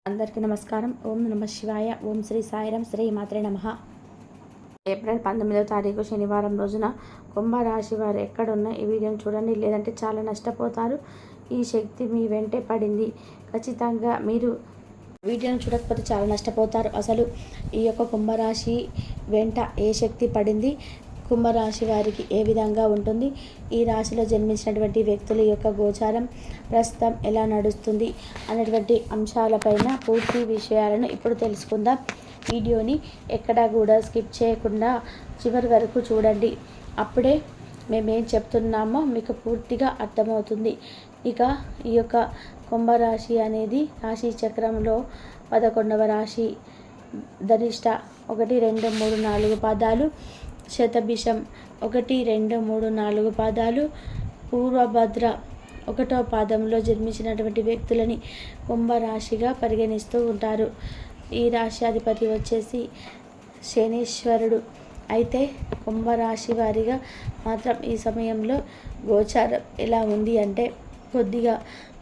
అందరికీ నమస్కారం. ఓం నమ శివాయ. ఓం శ్రీ సాయిరాం. శ్రీ మాత్రే నమః. ఏప్రిల్ 19వ తారీఖు శనివారం రోజున కుంభరాశి వారు ఎక్కడున్నా ఈ వీడియోని చూడండి, లేదంటే చాలా నష్టపోతారు. ఈ శక్తి మీ వెంటే పడింది. ఖచ్చితంగా మీరు వీడియోని చూడకపోతే చాలా నష్టపోతారు. అసలు ఈ యొక్క కుంభరాశి వెంట ఏ శక్తి పడింది, కుంభరాశి వారికి ఏ విధంగా ఉంటుంది, ఈ రాశిలో జన్మించినటువంటి వ్యక్తుల యొక్క గోచారం ప్రస్తుతం ఎలా నడుస్తుంది అనేటువంటి అంశాలపైన పూర్తి విషయాలను ఇప్పుడు తెలుసుకుందాం. వీడియోని ఎక్కడా కూడా స్కిప్ చేయకుండా చివరి వరకు చూడండి. అప్పుడే మేమేం చెప్తున్నామో మీకు పూర్తిగా అర్థమవుతుంది. ఇక ఈ యొక్క కుంభరాశి అనేది రాశి చక్రంలో 11వ రాశి. ధనిష్ట 1, 2, 3, 4 పాదాలు, శతభిషం 1, 2, 3, 4 పాదాలు, పూర్వభద్ర 1వ పాదంలో జన్మించినటువంటి వ్యక్తులని కుంభరాశిగా పరిగణిస్తూ ఉంటారు. ఈ రాశి అధిపతి వచ్చేసి శనీశ్వరుడు. అయితే కుంభరాశి వారిగా మాత్రం ఈ సమయంలో గోచారం ఎలా ఉంది అంటే కొద్దిగా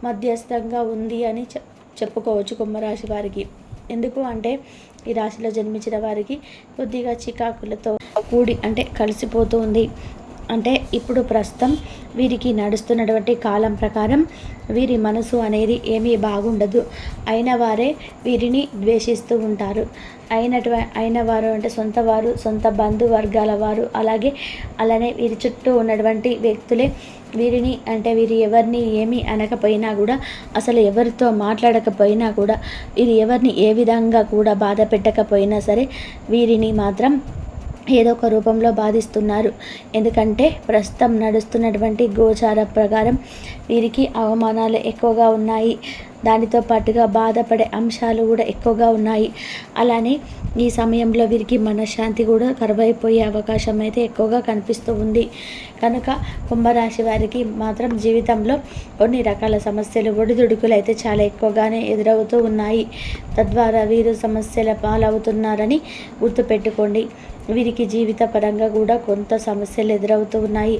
మధ్యస్థంగా ఉంది అని చెప్పుకోవచ్చు కుంభరాశి వారికి. ఎందుకు అంటే ఈ రాశిలో జన్మించిన వారికి కొద్దిగా చికాకులతో కూడి అంటే కలిసిపోతూ ఉంది. అంటే ఇప్పుడు ప్రస్తుతం వీరికి నడుస్తున్నటువంటి కాలం ప్రకారం వీరి మనసు అనేది ఏమీ బాగుండదు. అయిన వారే వీరిని ద్వేషిస్తూ ఉంటారు. అయిన వారు అంటే సొంత వారు, సొంత బంధువర్గాల వారు, అలానే వీరి చుట్టూ ఉన్నటువంటి వ్యక్తులే వీరిని అంటే వీరు ఎవరిని ఏమీ అనకపోయినా కూడా, అసలు ఎవరితో మాట్లాడకపోయినా కూడా, వీరు ఎవరిని ఏ విధంగా కూడా బాధ పెట్టకపోయినా సరే వీరిని మాత్రం ఏదో ఒక రూపంలో బాధిస్తున్నారు. ఎందుకంటే ప్రస్తుతం నడుస్తున్నటువంటి గోచార ప్రకారం వీరికి అవమానాలు ఎక్కువగా ఉన్నాయి. దానితో పాటుగా బాధపడే అంశాలు కూడా ఎక్కువగా ఉన్నాయి. అలానే ఈ సమయంలో వీరికి మనశ్శాంతి కూడా కరువైపోయే అవకాశం అయితే ఎక్కువగా కనిపిస్తూ ఉంది. కనుక కుంభరాశి వారికి మాత్రం జీవితంలో కొన్ని రకాల సమస్యలు, ఒడిదుడుకులు అయితే చాలా ఎక్కువగానే ఎదురవుతూ ఉన్నాయి. తద్వారా వీరు సమస్యల పాలవుతున్నారని గుర్తుపెట్టుకోండి. వీరికి జీవిత పరంగా కూడా కొంత సమస్యలు ఎదురవుతూ ఉన్నాయి.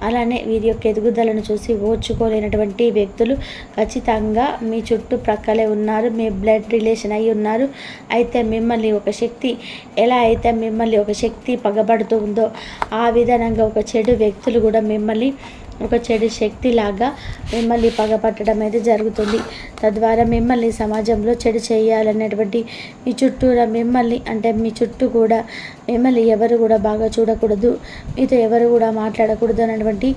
అలానే వీరి యొక్క ఎదుగుదలను చూసి ఓర్చుకోలేనటువంటి వ్యక్తులు ఖచ్చితంగా మీ చుట్టుప్రక్కలే ఉన్నారు. మీ బ్లడ్ రిలేషన్ అయి ఉన్నారు. అయితే మిమ్మల్ని ఒక శక్తి ఎలా అయితే మిమ్మల్ని ఒక శక్తి పగబడుతూ ఉందో, ఆ విధానంగా ఒక చెడు వ్యక్తులు కూడా మిమ్మల్ని ఒక చెడు శక్తిలాగా మిమ్మల్ని పగపట్టడం అయితే జరుగుతుంది. తద్వారా మిమ్మల్ని సమాజంలో చెడు చేయాలనేటువంటి మీ చుట్టూరా మిమ్మల్ని అంటే మీ చుట్టూ కూడా మిమ్మల్ని ఎవరు కూడా బాగా చూడకూడదు, మీతో ఎవరు కూడా మాట్లాడకూడదు అన్నటువంటి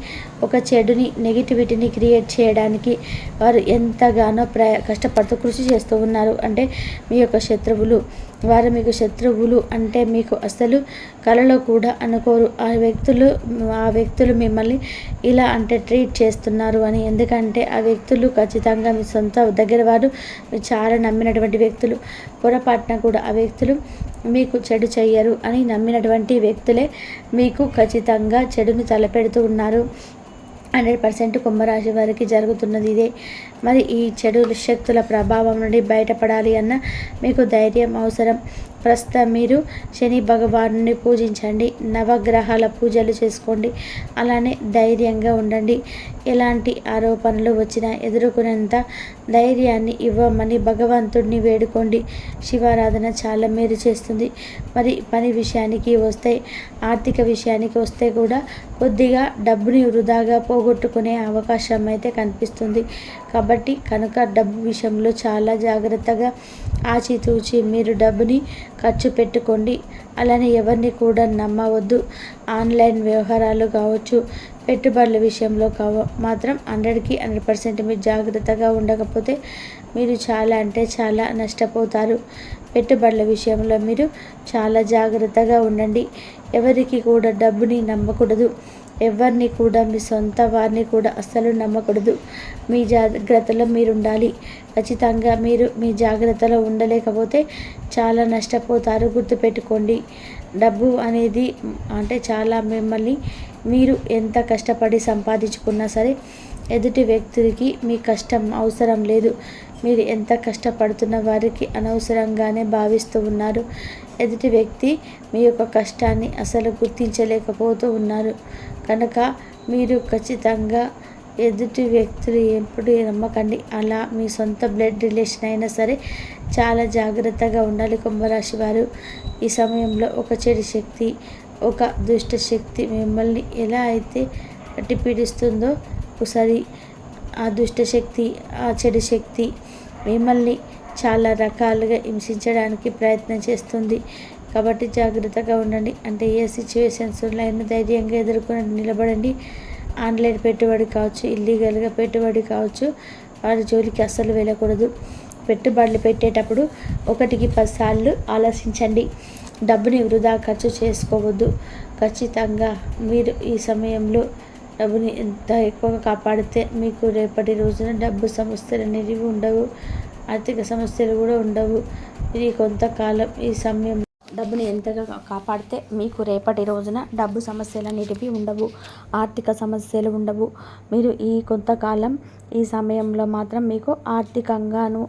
ఒక చెడుని, నెగిటివిటీని క్రియేట్ చేయడానికి వారు ఎంతగానో కష్టపడుతూ కృషి చేస్తూ ఉన్నారు. అంటే మీ యొక్క శత్రువులు, వారు మీకు శత్రువులు అంటే మీకు అసలు కలలో కూడా అనుకోరు. ఆ వ్యక్తులు మిమ్మల్ని ఇలా అంటే ట్రీట్ చేస్తున్నారు అని. ఎందుకంటే ఆ వ్యక్తులు ఖచ్చితంగా మీ సొంత దగ్గర వారు, మీరు చాలా నమ్మినటువంటి వ్యక్తులు. పొరపాటున కూడా ఆ వ్యక్తులు మీకు చెడు చెయ్యరు అని నమ్మినటువంటి వ్యక్తులే మీకు ఖచ్చితంగా చెడుని తలపెడుతూ ఉన్నారు. 100% కుంభరాశి వారికి జరుగుతున్నది ఇదే. మరి ఈ చెడు శక్తుల ప్రభావం నుండి బయటపడాలి అన్న మీకు ధైర్యం అవసరం. ప్రస్తుతం మీరు శని భగవాను పూజించండి, నవగ్రహాల పూజలు చేసుకోండి. అలానే ధైర్యంగా ఉండండి. ఎలాంటి ఆరోపణలు వచ్చినా ఎదుర్కొనేంత ధైర్యాన్ని ఇవ్వమని భగవంతుడిని వేడుకోండి. శివారాధన చాలా మేలు చేస్తుంది. మరి పని విషయానికి వస్తే, ఆర్థిక విషయానికి వస్తే కూడా కొద్దిగా డబ్బుని వృధాగా పోగొట్టుకునే అవకాశం అయితే కనిపిస్తుంది. కాబట్టి కనుక డబ్బు విషయంలో చాలా జాగ్రత్తగా ఆచితూచి మీరు డబ్బుని ఖర్చు పెట్టుకోండి. అలానే ఎవరిని కూడా నమ్మవద్దు. ఆన్లైన్ వ్యవహారాలు కావచ్చు, పెట్టుబడుల విషయంలో మాత్రం 100కి 100% మీరు జాగ్రత్తగా ఉండకపోతే మీరు చాలా అంటే చాలా నష్టపోతారు. పెట్టుబడుల విషయంలో మీరు చాలా జాగ్రత్తగా ఉండండి. ఎవరికి కూడా డబ్బుని నమ్మకూడదు. ఎవరిని కూడా, మీ సొంత వారిని కూడా అస్సలు నమ్మకూడదు. మీ జాగ్రత్తలో మీరు ఉండాలి. ఖచ్చితంగా మీరు మీ జాగ్రత్తలో ఉండలేకపోతే చాలా నష్టపోతారు. గుర్తుపెట్టుకోండి. డబ్బు అనేది అంటే చాలా మిమ్మల్ని మీరు ఎంత కష్టపడి సంపాదించుకున్నా సరే ఎదుటి వ్యక్తికి మీ కష్టం అవసరం లేదు. మీరు ఎంత కష్టపడుతున్న వారికి అనవసరంగానే భావిస్తూ ఉన్నారు. ఎదుటి వ్యక్తి మీ యొక్క కష్టాన్ని అసలు గుర్తించలేకపోతూ ఉన్నారు. కనుక మీరు ఖచ్చితంగా ఎదుటి వ్యక్తులు ఎప్పుడు నమ్మకండి. అలా మీ సొంత బ్లడ్ రిలేషన్ అయినా సరే చాలా జాగ్రత్తగా ఉండాలి కుంభరాశి వారు. ఈ సమయంలో ఒక చెడు శక్తి, ఒక దుష్ట శక్తి మిమ్మల్ని ఎలా అయితే పట్టి పీడిస్తుందో ఒకసారి ఆ దుష్ట శక్తి, ఆ చెడు శక్తి మిమ్మల్ని చాలా రకాలుగా హింసించడానికి ప్రయత్నం చేస్తుంది. కాబట్టి జాగ్రత్తగా ఉండండి. అంటే ఏ సిచ్యువేషన్స్లో అయినా ధైర్యంగా ఎదుర్కొని నిలబడండి. ఆన్లైన్ పెట్టుబడి కావచ్చు, ఇల్లీగల్గా పెట్టుబడి కావచ్చు, వారి జోలికి అస్సలు వెళ్ళకూడదు. పెట్టుబడులు పెట్టేటప్పుడు 1కి 10 సార్లు ఆలోచించండి. డబ్బుని వృధా ఖర్చు చేసుకోవద్దు. ఖచ్చితంగా మీరు ఈ సమయంలో డబ్బుని ఎంత ఎక్కువగా కాపాడితే మీకు రేపటి రోజున డబ్బు సమస్యలు అనేవి ఉండవు, ఆర్థిక సమస్యలు కూడా ఉండవు. ఇది కొంతకాలం ఈ సమయం డబ్బుని ఎంతగా కాపాడితే మీకు రేపటి రోజున డబ్బు సమస్యలు అనేటివి ఉండవు, ఆర్థిక సమస్యలు ఉండవు. మీరు ఈ కొంతకాలం ఈ సమయంలో మాత్రం మీకు ఆర్థికంగాను,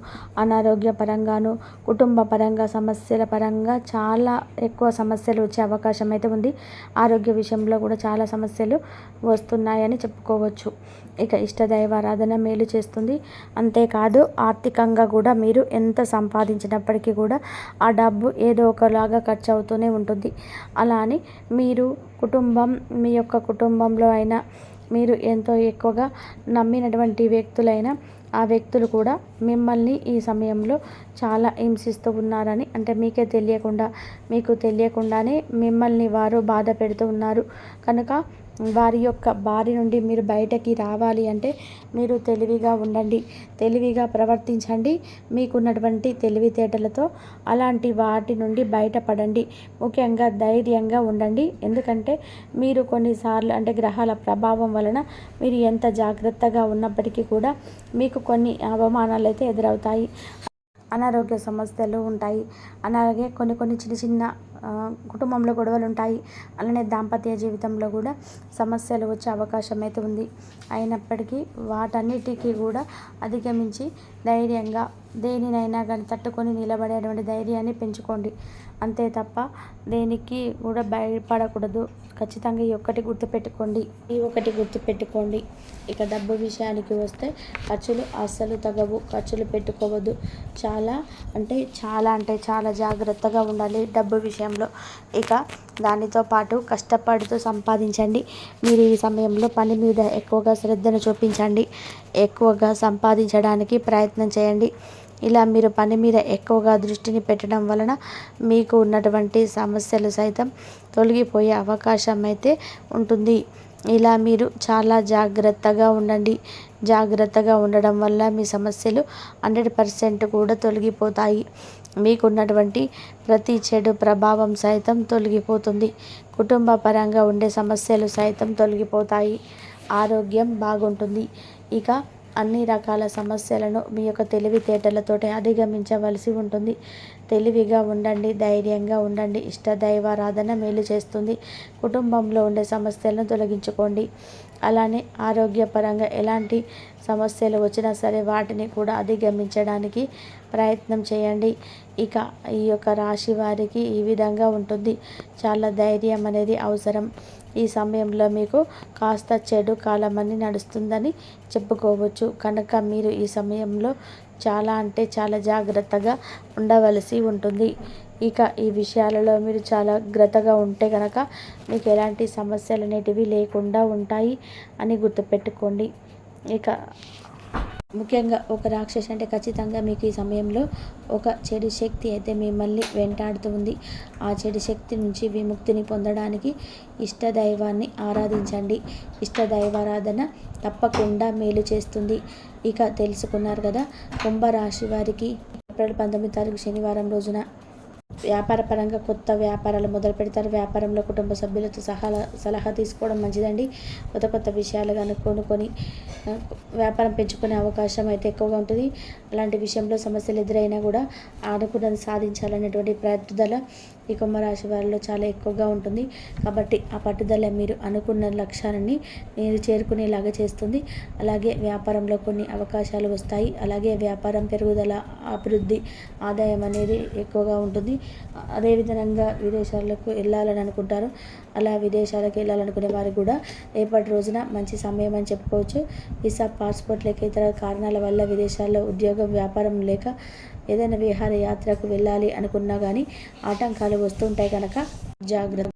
అనారోగ్యపరంగాను, కుటుంబ పరంగా, సమస్యల పరంగా చాలా ఎక్కువ సమస్యలు వచ్చే అవకాశం అయితే ఉంది. ఆరోగ్య విషయంలో కూడా చాలా సమస్యలు వస్తున్నాయని చెప్పుకోవచ్చు. ఇక ఇష్టదైవారాధన మేలు చేస్తుంది. అంతేకాదు ఆర్థికంగా కూడా మీరు ఎంత సంపాదించినప్పటికీ కూడా ఆ డబ్బు ఏదో ఒకలాగా ఖర్చు అవుతూనే ఉంటుంది. అలా అని మీరు మీ యొక్క కుటుంబంలో అయినా, మీరు ఎంతో ఎక్కువగా నమ్మినటువంటి వ్యక్తులైనా ఆ వ్యక్తులు కూడా మిమ్మల్ని ఈ సమయంలో చాలా హింసిస్తూ ఉన్నారని, అంటే మీకు తెలియకుండానే మిమ్మల్ని వారు బాధ పెడుతూ ఉన్నారు. కనుక వారి యొక్క బారి నుండి మీరు బయటకి రావాలి అంటే మీరు తెలివిగా ఉండండి, తెలివిగా ప్రవర్తించండి. మీకున్నటువంటి తెలివితేటలతో అలాంటి వాటి నుండి బయటపడండి. ముఖ్యంగా ధైర్యంగా ఉండండి. ఎందుకంటే మీరు కొన్నిసార్లు అంటే గ్రహాల ప్రభావం వలన మీరు ఎంత జాగ్రత్తగా ఉన్నప్పటికీ కూడా మీకు కొన్ని అవమానాలు అయితే ఎదురవుతాయి, అనారోగ్య సమస్యలు ఉంటాయి. అలాగే కొన్ని చిన్న చిన్న కుటుంబంలో గొడవలు ఉంటాయి. అలానే దాంపత్య జీవితంలో కూడా సమస్యలు వచ్చే అవకాశం అయితే ఉంది. అయినప్పటికీ వాటన్నిటికీ కూడా అధిగమించి ధైర్యంగా దేనినైనా కానీ తట్టుకొని నిలబడేటువంటి ధైర్యాన్ని పెంచుకోండి. అంతే తప్ప దేనికి కూడా భయపడకూడదు. ఖచ్చితంగా ఈ ఒక్కటి గుర్తుపెట్టుకోండి. ఇక డబ్బు విషయానికి వస్తే ఖర్చులు అస్సలు తగవు, ఖర్చులు పెట్టుకోవద్దు. చాలా చాలా జాగ్రత్తగా ఉండాలి డబ్బు విషయంలో. ఇక దానితో పాటు కష్టపడుతూ సంపాదించండి. మీరు ఈ సమయంలో పని మీద ఎక్కువగా శ్రద్ధను చూపించండి, ఎక్కువగా సంపాదించడానికి ప్రయత్నం చేయండి. ఇలా మీరు పని మీద ఎక్కువగా దృష్టిని పెట్టడం వలన మీకు ఉన్నటువంటి సమస్యలు సైతం తొలగిపోయే అవకాశం అయితే ఉంటుంది. ఇలా మీరు చాలా జాగ్రత్తగా ఉండండి. జాగ్రత్తగా ఉండడం వల్ల మీ సమస్యలు 100% కూడా తొలగిపోతాయి. మీకున్నటువంటి ప్రతి చెడు ప్రభావం సైతం తొలగిపోతుంది. కుటుంబ పరంగా ఉండే సమస్యలు సైతం తొలగిపోతాయి. ఆరోగ్యం బాగుంటుంది. ఇక అన్ని రకాల సమస్యలను మీ యొక్క తెలివితేటలతోటి అధిగమించవలసి ఉంటుంది. తెలివిగా ఉండండి, ధైర్యంగా ఉండండి. ఇష్టదైవారాధన మేలు చేస్తుంది. కుటుంబంలో ఉండే సమస్యలను తొలగించుకోండి. అలానే ఆరోగ్యపరంగా ఎలాంటి సమస్యలు వచ్చినా సరే వాటిని కూడా అధిగమించడానికి ప్రయత్నం చేయండి. ఇక ఈ యొక్క రాశి వారికి ఈ విధంగా ఉంటుంది. చాలా ధైర్యం అనేది అవసరం. ఈ సమయంలో మీకు కాస్త చెడు కాలం అని నడుస్తుందని చెప్పుకోవచ్చు. కనుక మీరు ఈ సమయంలో చాలా జాగ్రత్తగా ఉండవలసి ఉంటుంది. ఇక ఈ విషయాలలో మీరు చాలా జాగ్రత్తగా ఉంటే కనుక మీకు ఎలాంటి సమస్యలు అనేటివి లేకుండా ఉంటాయి అని గుర్తుపెట్టుకోండి. ఇక ముఖ్యంగా ఒక రాక్షసి అంటే ఖచ్చితంగా మీకు ఈ సమయంలో ఒక చెడు శక్తి అయితే మిమ్మల్ని వెంటాడుతూ ఉంది. ఆ చెడు శక్తి నుంచి విముక్తిని పొందడానికి ఇష్టదైవాన్ని ఆరాధించండి. ఇష్టదైవారాధన తప్పకుండా మేలు చేస్తుంది. ఇక తెలుసుకున్నారు కదా, కుంభరాశి వారికి ఏప్రిల్ 19 తారీఖు శనివారం రోజున వ్యాపార పరంగా కొత్త వ్యాపారాలు మొదలు పెడతారు. వ్యాపారంలో కుటుంబ సభ్యులతో సలహా తీసుకోవడం మంచిదండి. కొత్త విషయాలు కనుక్కొని వ్యాపారం పెంచుకునే అవకాశం అయితే ఎక్కువగా ఉంటుంది. అలాంటి విషయంలో సమస్యలు ఎదురైనా కూడా అనుకున్నది సాధించాలనేటువంటి పట్టుదల ఈ కుంభరాశి వారిలో చాలా ఎక్కువగా ఉంటుంది. కాబట్టి ఆ పట్టుదల మీరు అనుకున్న లక్ష్యాలని మీరు చేరుకునేలాగా చేస్తుంది. అలాగే వ్యాపారంలో కొన్ని అవకాశాలు వస్తాయి. అలాగే వ్యాపారం పెరుగుదల, అభివృద్ధి, ఆదాయం అనేది ఎక్కువగా ఉంటుంది. అదేవిధంగా విదేశాలకు వెళ్ళాలని అనుకుంటారు. అలా విదేశాలకు వెళ్ళాలనుకునే వారు కూడా రేపటి రోజున మంచి సమయం అని చెప్పుకోవచ్చు. వీసా, పాస్పోర్ట్ లేక ఇతర కారణాల వల్ల విదేశాల్లో ఉద్యోగం, వ్యాపారం లేక ఏదైనా విహార యాత్రకు వెళ్ళాలి అనుకున్నా కానీ ఆటంకాలు వస్తుంటాయి కనుక జాగ్రత్త.